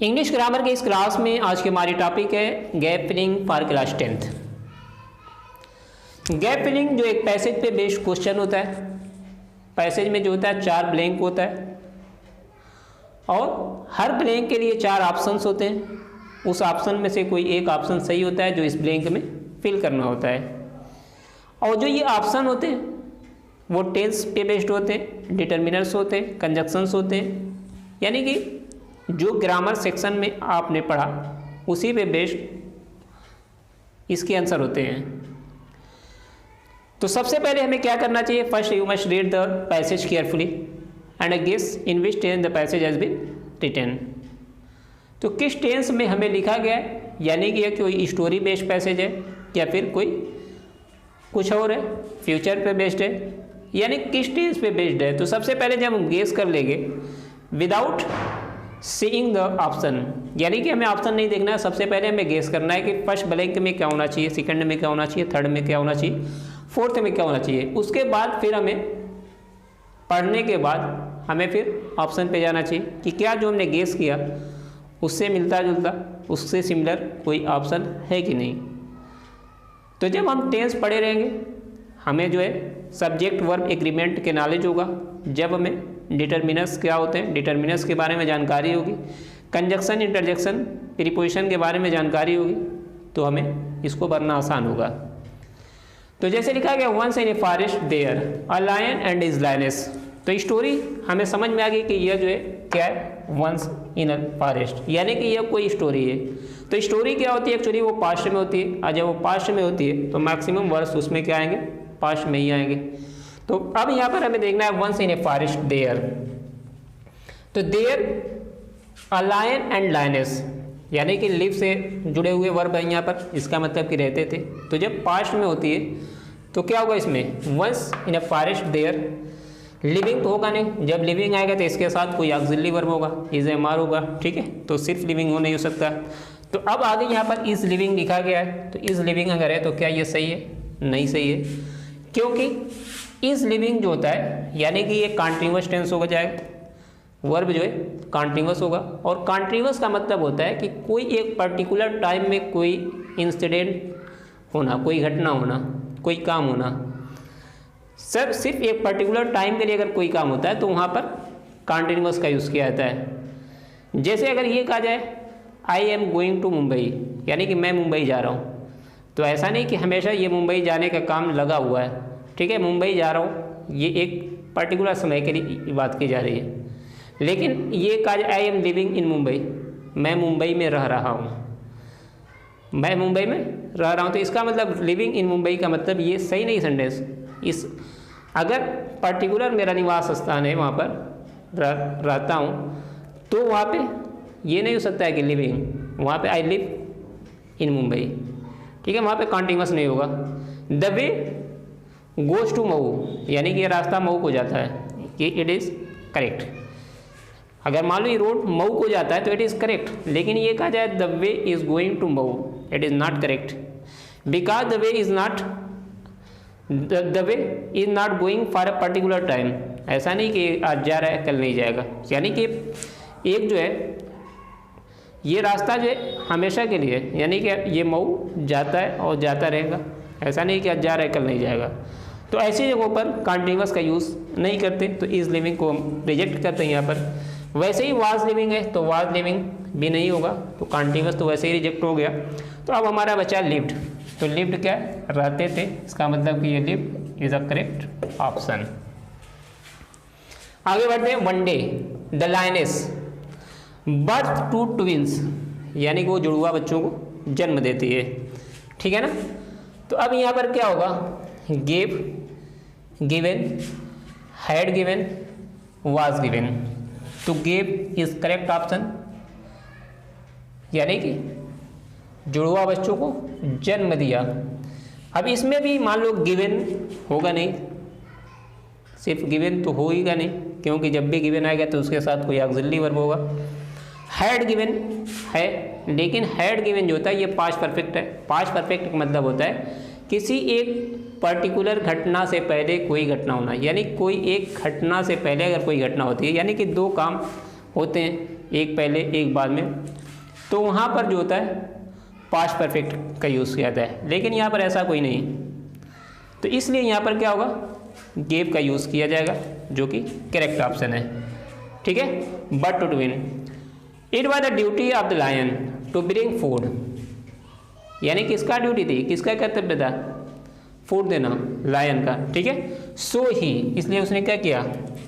English grammar के इस class में आज की हमारी टॉपिक है gap filling for class 10th। Gap filling जो एक पैसेज पे बेस्ड क्वेश्चन होता है। पैसेज में जो होता है 4 ब्लैंक होता है और हर ब्लैंक के लिए 4 ऑप्शंस होते हैं। उस ऑप्शन में से कोई एक ऑप्शन सही होता है जो इस ब्लैंक में फिल करना होता है। और जो ये ऑप्शन होते हैं वो टेंस पे बेस्ड होते हैं, डिटर्मिनर्स होते हैं, कंजक्शंस होते हैं, यानी कि जो ग्रामर सेक्शन में आपने पढ़ा उसी पे बेस्ड इसके आंसर होते हैं। तो सबसे पहले हमें क्या करना चाहिए? First you must read the passage carefully and guess in which tense the passage has been written. तो किस टेंस में हमें लिखा गया है, यानी कि यह कोई स्टोरी बेस्ड पैसेज है या फिर कोई कुछ और है, फ्यूचर पे बेस्ड है, यानी किस टेंस पे बेस्ड है। तो सबसे पहले जब हम गेस कर लेंगे विदाउट सीइंग द ऑप्शन, यानी कि हमें ऑप्शन नहीं देखना है, सबसे पहले हमें गेस करना है कि फर्स्ट ब्लैंक में क्या होना चाहिए, सेकंड में क्या होना चाहिए, थर्ड में क्या होना चाहिए, फोर्थ में क्या होना चाहिए। उसके बाद फिर हमें पढ़ने के बाद हमें फिर ऑप्शन पे जाना चाहिए कि क्या जो हमने गेस किया उससे मिलता जुलता, उससे सिमिलर कोई ऑप्शन है कि नहीं। तो जब हम टेंस पढ़े रहेंगे हमें जो है सब्जेक्ट वर्ब एग्रीमेंट के नॉलेज होगा। जब हमें डिटर्मिनर्स क्या होते हैं, डिटर्मिनर्स के बारे में जानकारी होगी, कंजक्शन इंटरजेक्शन प्रीपोजिशन के बारे में जानकारी होगी, तो हमें इसको भरना आसान होगा। तो जैसे लिखा गया once in a forest there a lion and is lioness. तो स्टोरी हमें समझ में आ गई कि यह जो है क्या है, वंस इन अ फॉरेस्ट, यानी कि यह कोई स्टोरी है। तो स्टोरी क्या होती है, एक्चुअली वो पास्ट में होती है, और जब वो पास्ट में होती है तो मैक्सिमम वर्ड्स उसमें क्या आएंगे, पास्ट में ही आएंगे। तो अब यहाँ पर हमें देखना है once in a forest there. तो there a lion and lioness, यानी कि लिव से जुड़े हुए वर्ब है यहाँ पर, इसका मतलब कि रहते थे। तो जब पास्ट में होती है तो क्या होगा इसमें, once in a forest there. Living तो होगा नहीं, जब लिविंग आएगा तो इसके साथ कोई ऑक्सिलरी वर्ब होगा, इज एम आर होगा, ठीक है। तो सिर्फ लिविंग हो नहीं हो सकता। तो अब आगे यहाँ पर इज लिविंग लिखा गया है, तो इज लिविंग अगर है तो क्या ये सही है? नहीं सही है, क्योंकि इज लिविंग जो होता है यानी कि ये कॉन्टिन्यूअस टेंस हो जाएगा, वर्ब जो है कॉन्टिन्यूअस होगा। और कॉन्टिन्यूअस का मतलब होता है कि कोई एक पर्टिकुलर टाइम में कोई इंसिडेंट होना, कोई घटना होना, कोई काम होना। सर सिर्फ एक पर्टिकुलर टाइम के लिए अगर कोई काम होता है तो वहाँ पर कॉन्टिन्यूअस का यूज़ किया जाता है। जैसे अगर ये कहा जाए I am going to Mumbai, यानी कि मैं मुंबई जा रहा हूँ, तो ऐसा नहीं कि हमेशा ये मुंबई जाने का काम लगा हुआ है, ठीक है। मुंबई जा रहा हूँ ये एक पर्टिकुलर समय के लिए बात की जा रही है। लेकिन ये कहा जाए I M living in Mumbai, मैं मुंबई में रह रहा हूँ, मैं मुंबई में रह रहा हूँ, तो इसका मतलब लिविंग इन मुंबई का मतलब ये सही नहीं सेंटेंस। इस अगर पर्टिकुलर मेरा निवास स्थान है वहाँ पर रहता हूँ तो वहाँ पे ये नहीं हो सकता है कि लिविंग, वहाँ पे आई लिव इन मुंबई, ठीक है, वहाँ पे कॉन्टिन्यूअस नहीं होगा। The way goes to Mau, यानी कि ये रास्ता मऊ को जाता है, कि इट इज़ करेक्ट। अगर मान लो ये रोड मऊ को जाता है तो इट इज़ करेक्ट, लेकिन ये कहा जाए the way is going to Mau, it is not correct, because the way is not the way is not going for a particular time. ऐसा नहीं कि आज जा रहा है कल नहीं जाएगा, यानी कि एक जो है ये रास्ता जो है हमेशा के लिए, यानी कि ये मऊ जाता है और जाता रहेगा, ऐसा नहीं कि आज जा रहा है कल नहीं जाएगा। तो ऐसी जगहों पर कॉन्टिन्यूअस का यूज़ नहीं करते, तो इज लिविंग को हम रिजेक्ट करते हैं यहाँ पर। वैसे ही वाज लिविंग है तो वाज लिविंग भी नहीं होगा, तो कॉन्टिन्यूअस तो वैसे ही रिजेक्ट हो गया। तो अब हमारा बचा लिव्ड। तो लिव्ड क्या है, रहते थे, इसका मतलब कि ये lived is a correct option. आगे बढ़ते हैं one day the lioness birth to twins, यानी कि वो जुड़वा बच्चों को जन्म देती है, ठीक है ना। तो अब यहाँ पर क्या होगा, gave, given, had given, was given. तो गेव इज करेक्ट ऑप्शन, यानी कि जुड़वा बच्चों को जन्म दिया। अब इसमें भी मान लो गिवन होगा नहीं, सिर्फ गिवन तो होगा नहीं, क्योंकि जब भी गिवन आएगा तो उसके साथ कोई ऑक्सिलरी वर्ब होगा। हैड गिवन है, लेकिन हैड गिवन जो होता है ये पास्ट परफेक्ट है। पास्ट परफेक्ट का मतलब होता है किसी एक पर्टिकुलर घटना से पहले कोई घटना होना, यानी कोई एक घटना से पहले अगर कोई घटना होती है, यानी कि 2 काम होते हैं, एक पहले एक बाद में, तो वहाँ पर जो होता है पास्ट परफेक्ट का यूज़ किया जाता है, लेकिन यहाँ पर ऐसा कोई नहीं, तो इसलिए यहाँ पर क्या होगा, गेव का यूज़ किया जाएगा, जो कि करेक्ट ऑप्शन है। ठीक है, but to win it was the duty of the lion to bring food, यानी किसका ड्यूटी थी, किसका कर्तव्य था, फूड देना, लायन का। ठीक है, सो ही, इसलिए उसने क्या किया,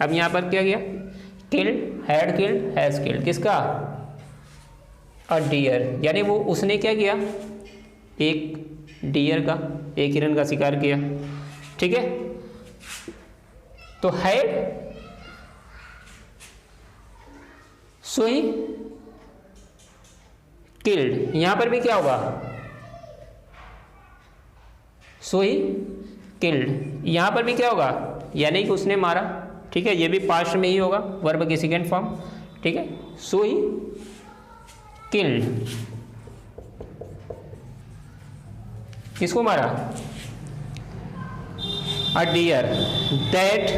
अब यहाँ पर क्या किया, killed, had killed, has killed, किसका, अ डियर, यानी वो उसने क्या किया, एक डियर का, एक हिरन का शिकार किया। ठीक है, तो हैड, सो ही किल्ड, यहां पर भी क्या होगा, सो ही किल्ड, यहां पर भी क्या होगा, यानी कि उसने मारा। ठीक है, ये भी पास्ट में ही होगा, वर्ब की सेकेंड फॉर्म। ठीक है, सो ही किल्ड, किसको मारा, a deer that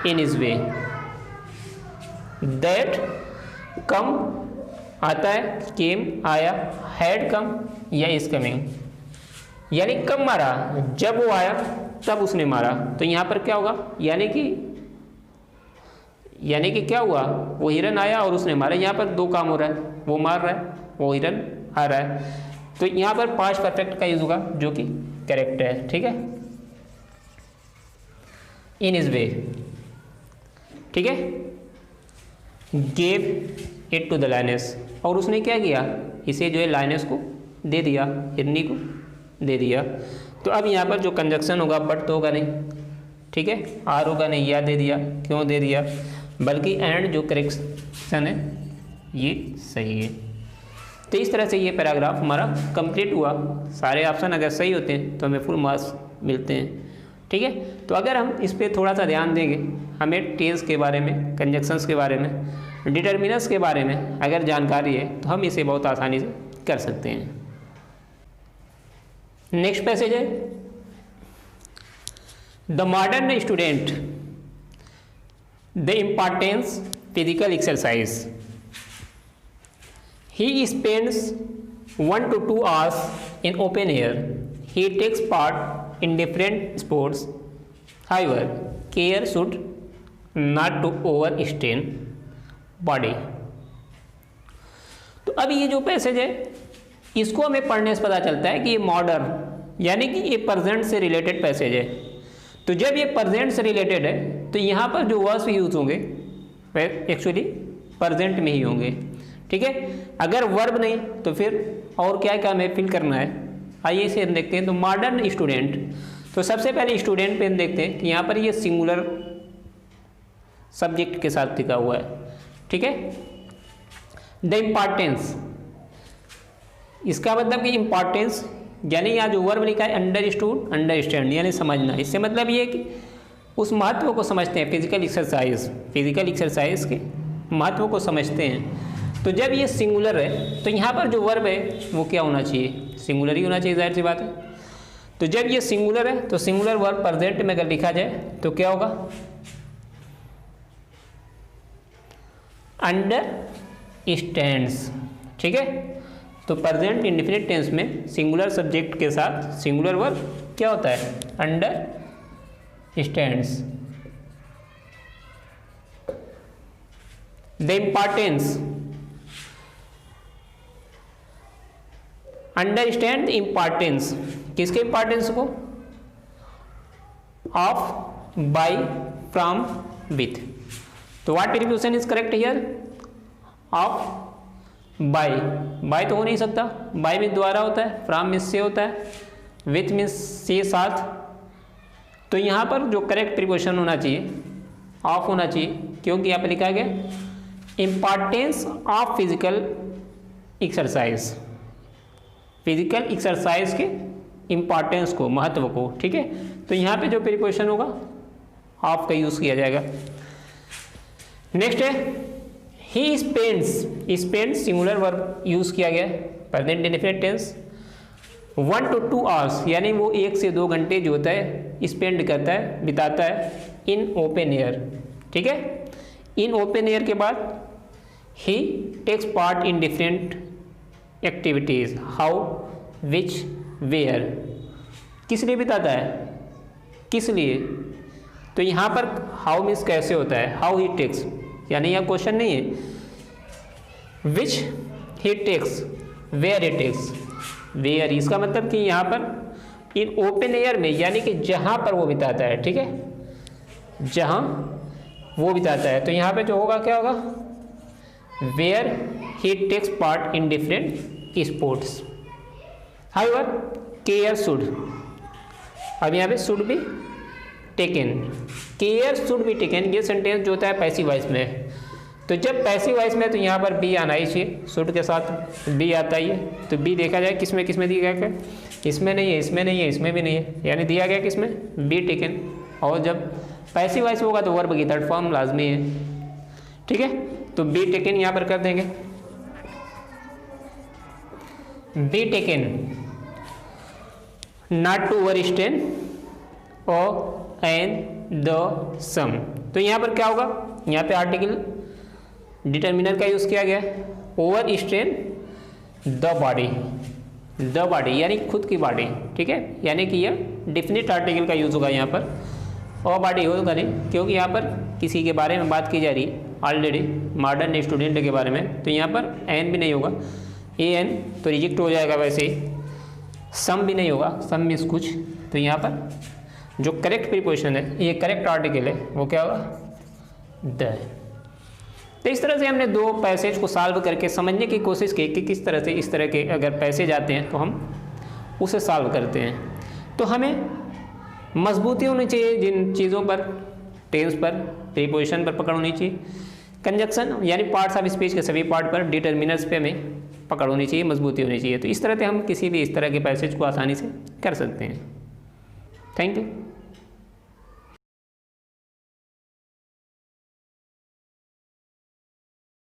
in his way, that come आता है, केम आया, हैड कम या इज कमिंग, यानी कब मारा, जब वो आया तब उसने मारा। तो यहाँ पर क्या होगा, यानी कि क्या हुआ, वो हिरन आया और उसने मारा, यहाँ पर दो काम हो रहा है, वो मार रहा है, वो हिरन आ रहा है, तो यहाँ पर पास्ट परफेक्ट का यूज होगा, जो कि करेक्ट है। ठीक है, इन इज वे। ठीक है, gave it to the lioness, और उसने क्या किया, इसे जो है लायनेस को दे दिया, हिरनी को दे दिया। तो अब यहाँ पर जो कंजक्शन होगा, बट तो होगा नहीं। ठीक है, आर होगा नहीं, या दे दिया, क्यों दे दिया, बल्कि एंड जो करेक्शन है ये सही है। तो इस तरह से ये पैराग्राफ हमारा कंप्लीट हुआ। सारे ऑप्शन अगर सही होते हैं तो हमें फुल मार्क्स मिलते हैं। ठीक है, तो अगर हम इस पर थोड़ा सा ध्यान देंगे, हमें टेंस के बारे में, कंजक्शंस के बारे में, डिटर्मिनर्स के बारे में अगर जानकारी है तो हम इसे बहुत आसानी से कर सकते हैं। नेक्स्ट पैसेज है, the modern student, the importance physical exercise, he spends 1 to 2 hours in open air, he takes part in different sports, however care should not to overstrain body। तो अब ये जो पैसेज है, इसको हमें पढ़ने से पता चलता है कि ये मॉडर्न, यानी कि ये प्रेजेंट से रिलेटेड पैसेज है। तो जब ये प्रेजेंट से रिलेटेड है तो यहाँ पर जो वर्ड्स यूज होंगे वे एक्चुअली प्रेजेंट में ही होंगे। ठीक है, अगर वर्ब नहीं तो फिर और क्या क्या हमें फिल करना है, आइए इसे हम देखते हैं। तो मॉडर्न स्टूडेंट, तो सबसे पहले स्टूडेंट पे हम देखते हैं कि यहाँ पर ये सिंगुलर सब्जेक्ट के साथ लिखा हुआ है। ठीक है, द इम्पॉर्टेंस, इसका मतलब कि इम्पॉर्टेंस, यानी यहाँ जो वर्ब लिखा है अंडरस्टूड, अंडरस्टैंड यानी समझना, इससे मतलब ये कि उस महत्व को समझते हैं, फिजिकल एक्सरसाइज के महत्व को समझते हैं। तो जब ये सिंगुलर है तो यहाँ पर जो वर्ब है वो क्या होना चाहिए, सिंगुलर ही होना चाहिए, जाहिर सी बात है। तो जब ये सिंगुलर है तो सिंगुलर वर्ब प्रेजेंट में अगर लिखा जाए तो क्या होगा, अंडरस्टैंड्स। ठीक है, तो प्रेजेंट इंडेफिनिट टेंस में सिंगुलर सब्जेक्ट के साथ सिंगुलर वर्ब क्या होता है, understands. The importance, understand the importance, किसके इम्पॉर्टेंस को, ऑफ, बाय, फ्रॉम, विथ। तो what preposition is correct here, of, by तो हो नहीं सकता, बाय में द्वारा होता है, फ्रॉम में से होता है, विथ में से साथ। तो यहाँ पर जो करेक्ट प्रीपोजिशन होना चाहिए ऑफ होना चाहिए, क्योंकि यहाँ पर लिखा गया importance of physical exercise, physical exercise के इम्पॉर्टेंस को, महत्व को। ठीक है, तो यहाँ पे जो प्रीपोजिशन होगा ऑफ का यूज़ किया जाएगा। नेक्स्ट है he spends singular verb use किया गया present indefinite tense, 1 to 2 hours, यानी वो 1 से 2 घंटे जो होता है स्पेंड करता है, बिताता है इन ओपन एयर। ठीक है, इन ओपन एयर के बाद he takes part in different activities, how, which, where. किस लिए बिताता है, किस लिए। तो यहाँ पर हाउ मीन्स कैसे होता है, हाउ ही टेक्स, यानी यह क्वेश्चन नहीं है। Which he takes, where he takes. Where इसका मतलब कि यहाँ पर इन ओपन एयर में, यानी कि जहाँ पर वो बिताता है, ठीक है, जहाँ वो बिताता है। तो यहाँ पे जो होगा क्या होगा, where he takes part in different sports. However care should, अब यहाँ पे should be taken, care should be taken, ये सेंटेंस जो होता है पैसिव वॉइस में। तो जब पैसिव वॉइस में तो यहाँ पर बी आना ही चाहिए, शुड के साथ बी आता ही है। तो बी देखा जाए किसमें किसमें दिया गया, इसमें नहीं है, इसमें नहीं है, इसमें भी नहीं है, यानी दिया गया किसमें, बी टेकन। और जब पैसिव वॉइस होगा तो वर्ब की थर्ड फॉर्म लाजमी है, ठीक है। तो बी टेकन यहाँ पर कर देंगे, बी टेकन नॉट टू ओवरस्टेन और एंड द सम। तो यहाँ पर क्या होगा, यहाँ पे आर्टिकल डिटर्मिनर का यूज़ किया गया, over strain the body, the body यानी खुद की बॉडी, ठीक है, यानी कि यह डिफिनिट आर्टिकल का यूज़ होगा यहाँ पर, और बॉडी होगा नहीं, क्योंकि यहाँ पर किसी के बारे में बात की जा रही है ऑलरेडी, मॉडर्न स्टूडेंट के बारे में। तो यहाँ पर एन भी नहीं होगा, ए एन तो रिजेक्ट हो जाएगा, वैसे ही सम भी नहीं होगा, सम मीन्स कुछ। तो यहाँ पर जो करेक्ट प्रीपोजिशन है, ये करेक्ट आर्टिकल है, वो क्या होगा, द। तो इस तरह से हमने दो पैसेज को सॉल्व करके समझने की कोशिश की कि किस तरह से इस तरह के अगर पैसेज आते हैं तो हम उसे सॉल्व करते हैं। तो हमें मजबूती होनी चाहिए जिन चीज़ों पर, टेंस पर, प्रीपोजिशन पर पकड़ होनी चाहिए, कंजक्शन यानी पार्ट्स ऑफ स्पीच के सभी पार्ट पर, डिटर्मिनर्स पे हमें पकड़ होनी चाहिए, मजबूती होनी चाहिए। तो इस तरह से हम किसी भी इस तरह के पैसेज को आसानी से कर सकते हैं। Thank you.